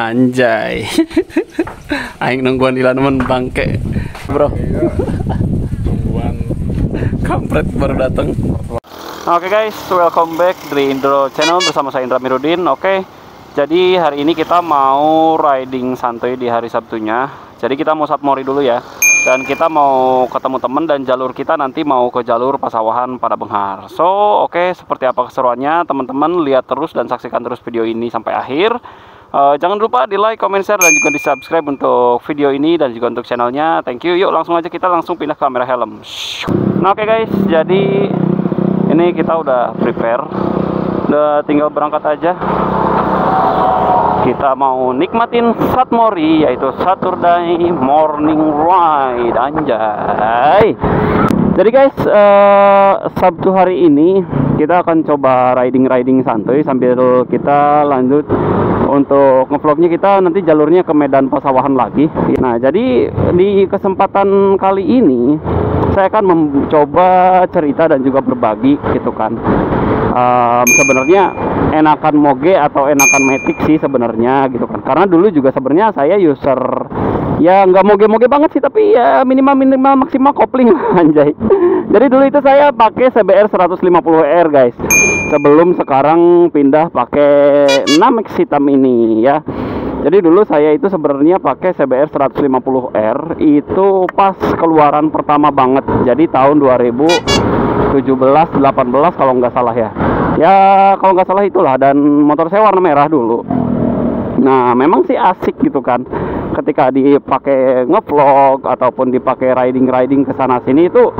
Anjay. Aing nungguan di laneman bangke, bro. Tungguan Kampret baru datang. Oke guys, welcome back di Indro Channel bersama saya Indra Mirudin. Oke, jadi hari ini kita mau riding santuy di hari Sabtunya. Jadi kita mau satmori dulu ya. Dan kita mau ketemu temen dan jalur kita nanti mau ke jalur Pasawahan pada Benghar. So, oke, seperti apa keseruannya teman-teman, lihat terus dan saksikan terus video ini sampai akhir. Jangan lupa di like, comment, share, dan juga di subscribe untuk video ini dan juga untuk channelnya. Thank you. Yuk langsung aja kita langsung pindah ke kamera helm. Nah oke guys, jadi ini kita udah prepare, udah tinggal berangkat aja. Kita mau nikmatin satmori, yaitu Saturday Morning Ride. Anjay. Jadi guys, Sabtu hari ini kita akan coba riding santuy sambil kita lanjut untuk ngevlognya. Kita nanti jalurnya ke Medan Pasawahan lagi. Nah, jadi di kesempatan kali ini saya akan mencoba cerita dan juga berbagi gitu kan. Sebenarnya enakan moge atau enakan matic sih sebenarnya gitu kan. Karena dulu juga sebenarnya saya user ya nggak moge-moge banget sih, tapi ya minimal maksimal kopling anjay. Jadi dulu itu saya pakai CBR 150R guys, sebelum sekarang pindah pakai Namex hitam ini ya. Jadi dulu saya itu sebenarnya pakai CBR 150R itu pas keluaran pertama banget. Jadi tahun 2017-18 kalau nggak salah ya. Ya kalau nggak salah itulah, dan motor saya warna merah dulu. Nah memang sih asik gitu kan, ketika dipakai ngevlog ataupun dipakai riding ke sana sini itu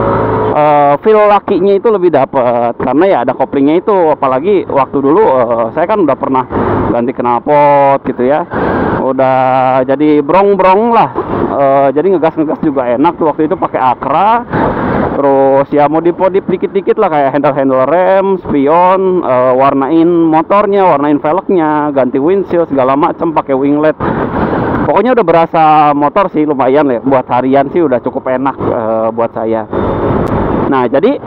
feel lakinya itu lebih dapet, karena ya ada koplingnya itu. Apalagi waktu dulu saya kan udah pernah ganti knalpot gitu ya, udah jadi brong-brong lah, jadi ngegas juga enak tuh waktu itu pakai Akra. Terus ya modif dikit-dikit lah, kayak handle rem, spion, warnain motornya, warnain velgnya, ganti windshield segala macam, pakai winglet. Pokoknya udah berasa motor sih, lumayan ya buat harian sih, udah cukup enak buat saya. Nah jadi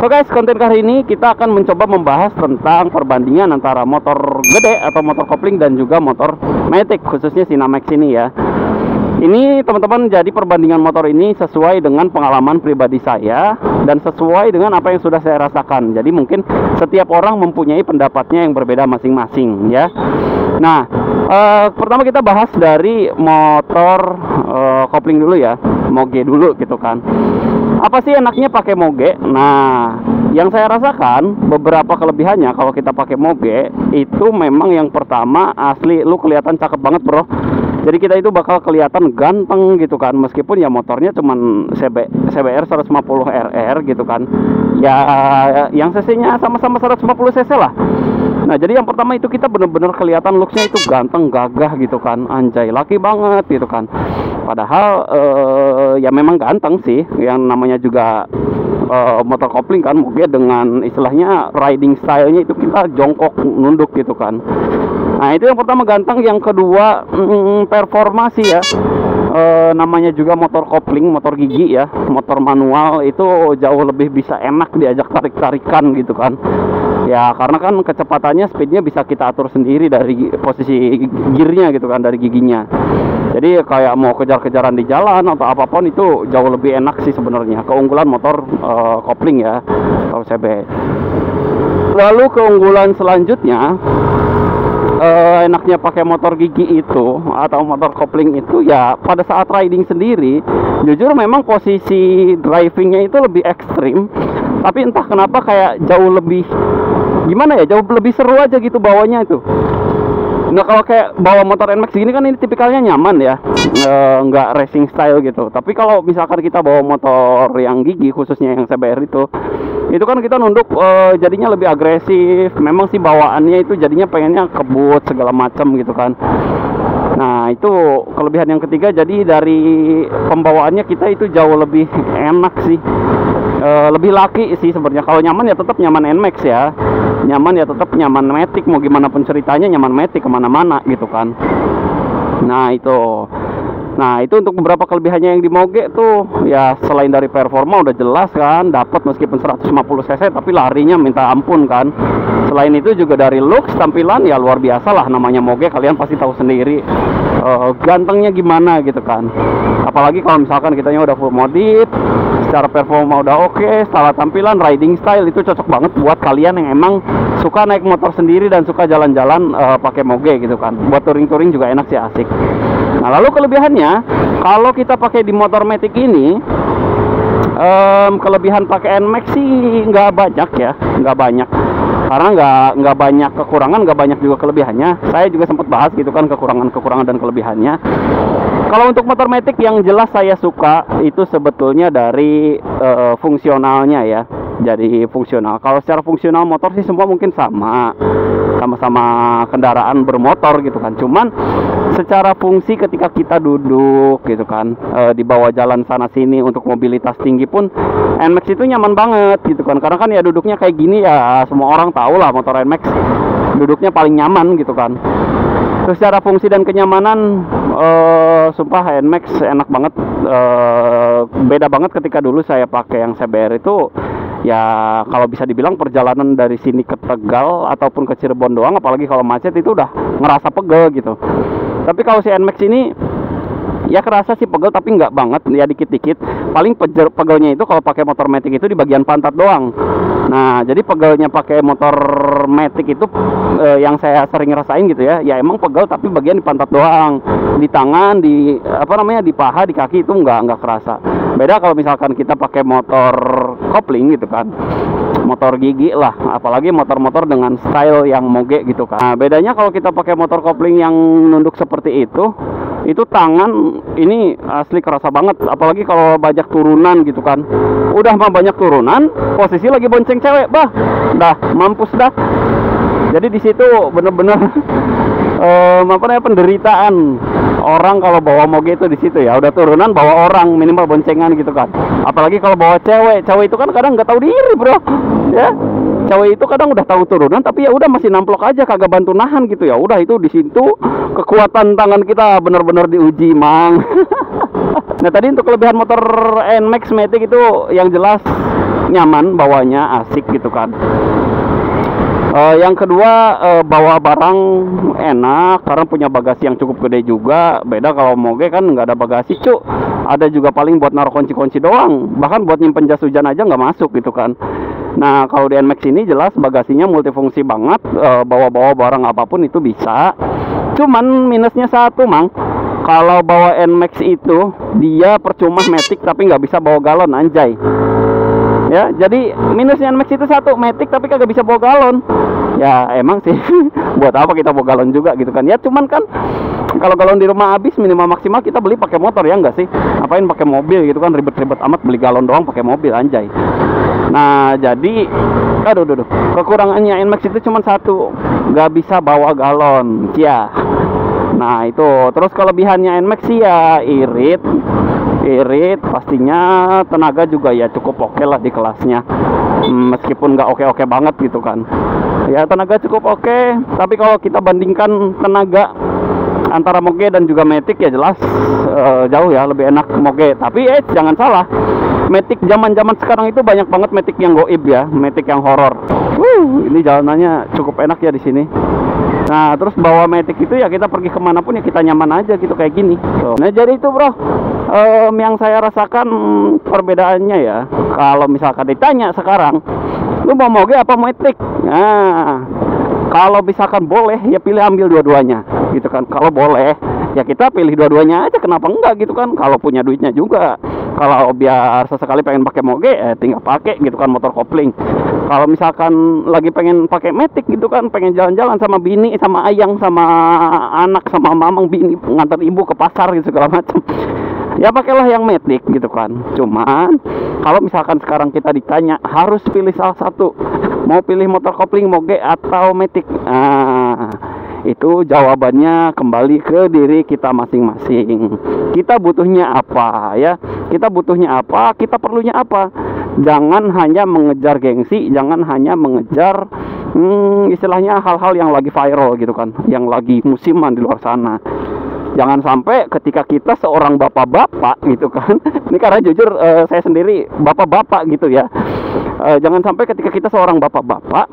so guys, konten kali ini kita akan mencoba membahas tentang perbandingan antara motor gede atau motor kopling dan juga motor matic, khususnya si Namex ini ya. Ini teman-teman, jadi perbandingan motor ini sesuai dengan pengalaman pribadi saya dan sesuai dengan apa yang sudah saya rasakan. Jadi mungkin setiap orang mempunyai pendapatnya yang berbeda masing-masing ya. Nah, pertama kita bahas dari motor kopling dulu ya, moge dulu gitu kan. Apa sih enaknya pakai moge? Nah, yang saya rasakan beberapa kelebihannya kalau kita pakai moge itu memang yang pertama, asli lu kelihatan cakep banget bro. Jadi kita itu bakal kelihatan ganteng gitu kan, meskipun ya motornya cuman CBR 150RR gitu kan. Ya yang cc-nya sama-sama 150 cc lah. Nah jadi yang pertama itu kita bener-bener kelihatan looksnya itu ganteng, gagah gitu kan. Anjay, laki banget gitu kan. Padahal ya memang ganteng sih, yang namanya juga motor kopling kan, mungkin dengan istilahnya riding stylenya itu kita jongkok nunduk gitu kan. Nah itu yang pertama ganteng. Yang kedua performa sih ya, namanya juga motor kopling, motor gigi ya, motor manual itu jauh lebih bisa enak diajak tarik-tarikan gitu kan. Ya karena kan kecepatannya, speednya bisa kita atur sendiri dari posisi gearnya gitu kan, dari giginya. Jadi kayak mau kejar-kejaran di jalan atau apapun itu jauh lebih enak sih sebenarnya, keunggulan motor kopling ya atau CB. Lalu keunggulan selanjutnya, enaknya pakai motor gigi itu atau motor kopling itu ya pada saat riding sendiri, jujur memang posisi drivingnya itu lebih ekstrim, tapi entah kenapa kayak jauh lebih gimana ya, jauh lebih seru aja gitu bawanya itu. Nah kalau kayak bawa motor NMAX gini kan, ini tipikalnya nyaman ya, nggak racing style gitu. Tapi kalau misalkan kita bawa motor yang gigi, khususnya yang CBR itu kan kita nunduk, jadinya lebih agresif. Memang sih bawaannya itu jadinya pengennya kebut segala macam gitu kan. Nah itu kelebihan yang ketiga. Jadi dari pembawaannya kita itu jauh lebih enak sih, lebih laki sih sebenarnya. Kalau nyaman ya tetap nyaman NMAX ya, nyaman ya tetap nyaman matic, mau gimana pun ceritanya nyaman matic kemana-mana gitu kan. Nah itu untuk beberapa kelebihannya yang di moge tuh ya. Selain dari performa udah jelas kan, dapat meskipun 150 cc tapi larinya minta ampun kan. Selain itu juga dari looks, tampilan ya luar biasa lah, namanya moge kalian pasti tahu sendiri gantengnya gimana gitu kan. Apalagi kalau misalkan kitanya udah full modif, secara performa udah oke, secara tampilan, riding style itu cocok banget buat kalian yang emang suka naik motor sendiri dan suka jalan-jalan pakai moge gitu kan. Buat touring-touring juga enak sih, asik. Nah lalu kelebihannya, kalau kita pakai di motor Matic ini, kelebihan pakai NMAX sih nggak banyak ya, nggak banyak. Karena nggak banyak kekurangan, nggak banyak juga kelebihannya. Saya juga sempat bahas gitu kan kekurangan dan kelebihannya. Kalau untuk motor Matic yang jelas saya suka itu sebetulnya dari fungsionalnya ya. Jadi fungsional. Kalau secara fungsional motor sih semua mungkin sama-sama kendaraan bermotor gitu kan. Cuman secara fungsi ketika kita duduk gitu kan, di bawah jalan sana sini untuk mobilitas tinggi pun NMAX itu nyaman banget gitu kan. Karena kan ya duduknya kayak gini ya, semua orang tahu lah motor NMAX duduknya paling nyaman gitu kan. Terus secara fungsi dan kenyamanan, sumpah NMAX enak banget. Beda banget ketika dulu saya pakai yang CBR itu. Ya kalau bisa dibilang perjalanan dari sini ke Tegal ataupun ke Cirebon doang, apalagi kalau macet itu udah ngerasa pegel gitu. Tapi kalau si NMAX ini ya kerasa sih pegel, tapi nggak banget ya, dikit-dikit. Paling pegelnya itu kalau pakai motor Matic itu di bagian pantat doang. Nah jadi pegelnya pakai motor Matic itu yang saya sering ngerasain gitu ya, ya emang pegel tapi bagian di pantat doang. Di tangan, di di paha, di kaki itu nggak kerasa. Beda kalau misalkan kita pakai motor kopling gitu kan, motor gigi lah, apalagi motor-motor dengan style yang moge gitu kan. Nah bedanya kalau kita pakai motor kopling yang nunduk seperti itu tangan ini asli kerasa banget. Apalagi kalau banyak turunan gitu kan, udah mah banyak turunan, posisi lagi bonceng cewek, dah mampus dah. Jadi di situ bener-bener penderitaan orang kalau bawa moge itu di situ ya. Udah turunan bawa orang, minimal boncengan gitu kan. Apalagi kalau bawa cewek itu kan kadang nggak tahu diri bro, ya. Cewek itu kadang udah tahu turunan tapi ya udah masih namplok aja, kagak bantu nahan gitu ya. Udah itu di situ kekuatan tangan kita benar-benar diuji mang. Nah tadi untuk kelebihan motor NMAX Matic itu yang jelas nyaman bawanya, asik gitu kan. Yang kedua, bawa barang enak karena punya bagasi yang cukup gede juga. Beda kalau moge kan nggak ada bagasi cuk, ada juga paling buat naruh kunci-kunci doang, bahkan buat nyimpen jas hujan aja nggak masuk gitu kan. Nah kalau di NMAX ini jelas bagasinya multifungsi banget, bawa-bawa barang apapun itu bisa. Cuman minusnya satu mang, kalau bawa NMAX itu dia percuma Matic tapi nggak bisa bawa galon, anjay. Ya, jadi minusnya NMAX itu satu, Matic tapi kagak bisa bawa galon. Ya emang sih, buat apa kita bawa galon juga gitu kan. Ya cuman kan kalau galon di rumah habis, minimal maksimal kita beli pakai motor ya enggak sih? Apain pakai mobil gitu kan, ribet-ribet amat beli galon doang pakai mobil, anjay. Nah jadi kekurangannya NMAX itu cuma satu, nggak bisa bawa galon ya. Nah itu, terus kelebihannya NMAX sih ya irit pastinya, tenaga juga ya cukup oke lah di kelasnya, meskipun nggak oke banget gitu kan. Ya tenaga cukup oke, tapi kalau kita bandingkan tenaga antara moge dan juga Matic ya jelas jauh ya lebih enak moge. Tapi jangan salah, Matic zaman sekarang itu banyak banget Matic yang goib ya, Matic yang horor. Ini jalanannya cukup enak ya di sini. Nah terus bawa Matic itu ya kita pergi kemanapun ya kita nyaman aja gitu kayak gini. Nah jadi itu bro, yang saya rasakan perbedaannya ya. Kalau misalkan ditanya sekarang, lu mau moge apa Matic? Nah kalau misalkan boleh ya pilih ambil dua-duanya gitu kan. Kalau boleh ya kita pilih dua-duanya aja, kenapa enggak gitu kan. Kalau punya duitnya juga, kalau biar sesekali pengen pakai moge tinggal pakai gitu kan motor kopling. Kalau misalkan lagi pengen pakai Matic gitu kan, pengen jalan-jalan sama bini, sama ayang, sama anak, sama mamang, bini, ngantar ibu ke pasar gitu segala macam, ya pakailah yang Matic gitu kan. Cuman kalau misalkan sekarang kita ditanya harus pilih salah satu, mau pilih motor kopling, moge atau Matic, nah itu jawabannya kembali ke diri kita masing-masing. Kita butuhnya apa ya, kita butuhnya apa, kita perlunya apa. Jangan hanya mengejar gengsi, jangan hanya mengejar istilahnya hal-hal yang lagi viral gitu kan, yang lagi musiman di luar sana. Jangan sampai ketika kita seorang bapak-bapak gitu kan, ini karena jujur saya sendiri bapak-bapak gitu ya. Jangan sampai ketika kita seorang bapak-bapak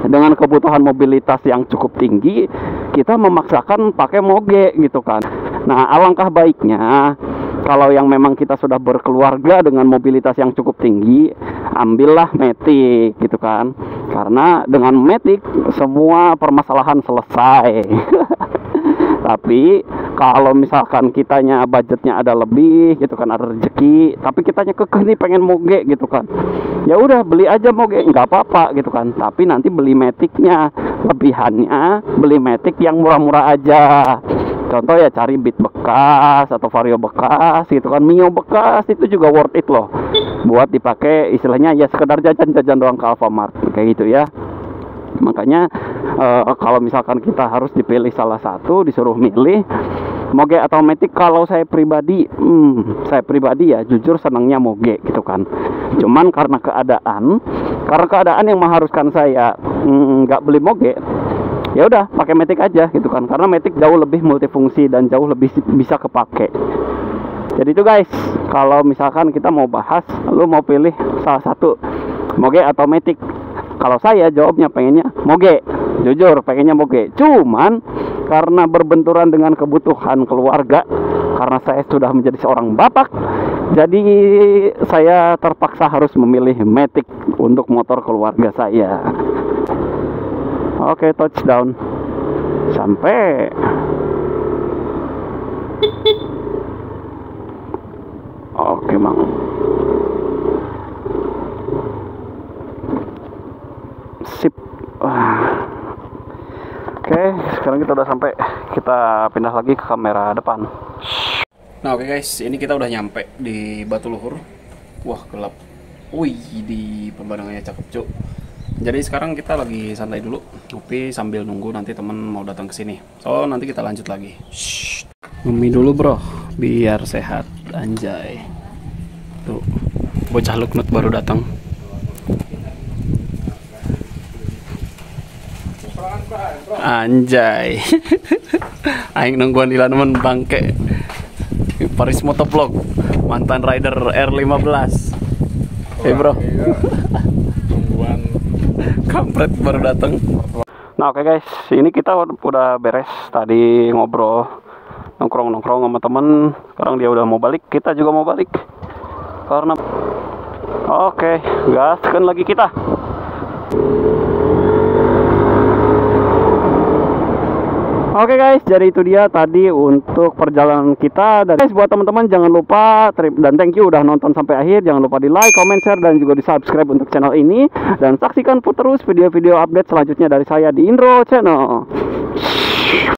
dengan kebutuhan mobilitas yang cukup tinggi, kita memaksakan pakai moge gitu kan. Nah, alangkah baiknya kalau yang memang kita sudah berkeluarga dengan mobilitas yang cukup tinggi, ambillah Matic gitu kan. Karena dengan Matic semua permasalahan selesai. Tapi kalau misalkan kitanya budgetnya ada lebih gitu kan, ada rezeki, tapi kitanya kekeh nih pengen moge gitu kan, ya udah beli aja moge, nggak apa-apa gitu kan. Tapi nanti beli Maticnya, lebihannya beli Matic yang murah-murah aja. Contoh ya, cari Beat bekas atau Vario bekas gitu kan, Mio bekas, itu juga worth it loh buat dipakai, istilahnya ya sekedar jajan-jajan doang ke Alfamart kayak gitu ya. Makanya kalau misalkan kita harus dipilih salah satu, disuruh milih moge atau Matic, kalau saya pribadi ya jujur senangnya moge gitu kan. Cuman karena keadaan yang mengharuskan saya nggak beli moge, ya udah pakai Matic aja gitu kan. Karena Matic jauh lebih multifungsi dan jauh lebih bisa kepake. Jadi itu guys, kalau misalkan kita mau bahas, lu mau pilih salah satu, moge atau Matic? Kalau saya jawabnya pengennya moge, jujur pengennya moge. Cuman karena berbenturan dengan kebutuhan keluarga, karena saya sudah menjadi seorang bapak, jadi saya terpaksa harus memilih Matic untuk motor keluarga saya. Oke, touchdown. Sampai. Oke, Mang. Sip. Oke, sekarang kita udah sampai. Kita pindah lagi ke kamera depan. Nah, oke guys, ini kita udah nyampe di Batu Luhur. Wah, gelap. Wih, di pemandangannya cakep, cuk. Jadi sekarang kita lagi santai dulu, ngopi sambil nunggu nanti temen mau datang ke sini. So, nanti kita lanjut lagi. Ngemi dulu, bro, biar sehat. Anjay. Tuh, bocah Luknut baru datang. Anjay. Aing nungguan di laneman bangke. Paris Motovlog, mantan rider R15. Hey bro. Tungguan. Kampret baru datang. Nah, oke guys, ini kita udah beres tadi ngobrol, nongkrong sama temen. Sekarang dia udah mau balik, kita juga mau balik. Karena oke, gaskan lagi kita. Oke guys, jadi itu dia tadi untuk perjalanan kita. Dan guys, buat teman-teman jangan lupa dan thank you udah nonton sampai akhir. Jangan lupa di like, comment, share, dan juga di subscribe untuk channel ini. Dan saksikan terus video-video update selanjutnya dari saya di Indro Channel.